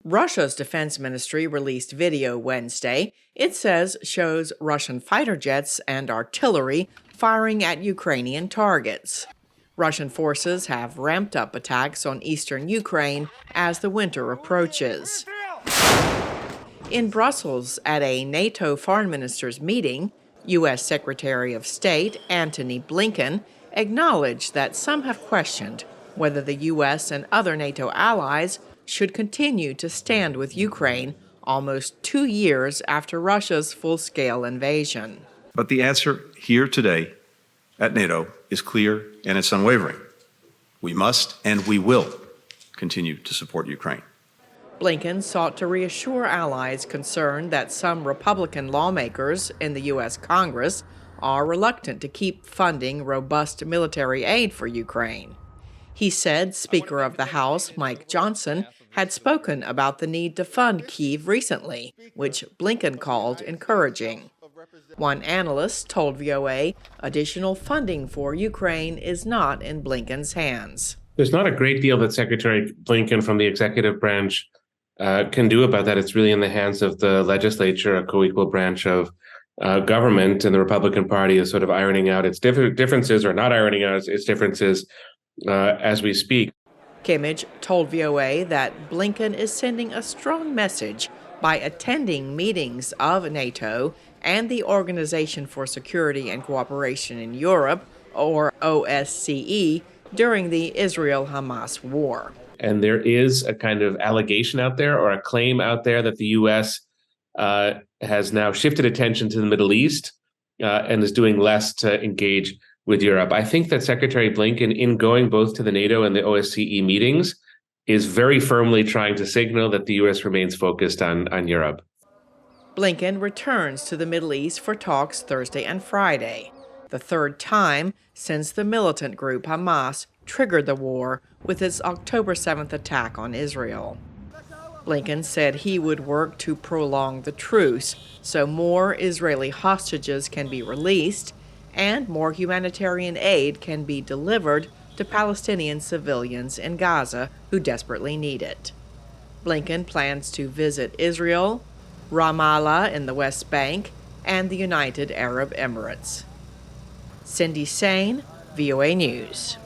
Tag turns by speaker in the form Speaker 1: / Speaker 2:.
Speaker 1: Russia's defense ministry released video Wednesday. It says shows Russian fighter jets and artillery firing at Ukrainian targets. Russian forces have ramped up attacks on eastern Ukraine as the winter approaches. In Brussels, at a NATO foreign ministers meeting, U.S. Secretary of State Antony Blinken acknowledged that some have questioned whether the U.S. and other NATO allies should continue to stand with Ukraine almost 2 years after Russia's full-scale invasion.
Speaker 2: But the answer here today at NATO is clear and it's unwavering. We must and we will continue to support Ukraine.
Speaker 1: Blinken sought to reassure allies concerned that some Republican lawmakers in the U.S. Congress are reluctant to keep funding robust military aid for Ukraine. He said Speaker of the House Mike Johnson had spoken about the need to fund Kyiv recently, which Blinken called encouraging. One analyst told VOA additional funding for Ukraine is not in Blinken's hands.
Speaker 3: There's not a great deal that Secretary Blinken from the executive branch can do about that. It's really in the hands of the legislature, a co-equal branch of government, and the Republican Party is sort of ironing out its differences or not ironing out its differences as we speak.
Speaker 1: Kimmage told VOA that Blinken is sending a strong message by attending meetings of NATO and the Organization for Security and Cooperation in Europe, or OSCE, during the Israel-Hamas war.
Speaker 3: And there is a kind of allegation out there or a claim out there that the U.S. Has now shifted attention to the Middle East and is doing less to engage with Europe. I think that Secretary Blinken, in going both to the NATO and the OSCE meetings, is very firmly trying to signal that the U.S. remains focused on Europe.
Speaker 1: Blinken returns to the Middle East for talks Thursday and Friday, the third time since the militant group Hamas triggered the war with its October 7th attack on Israel. Blinken said he would work to prolong the truce so more Israeli hostages can be released and more humanitarian aid can be delivered to Palestinian civilians in Gaza who desperately need it. Blinken plans to visit Israel, Ramallah in the West Bank, and the United Arab Emirates. Cindy Saine, VOA News.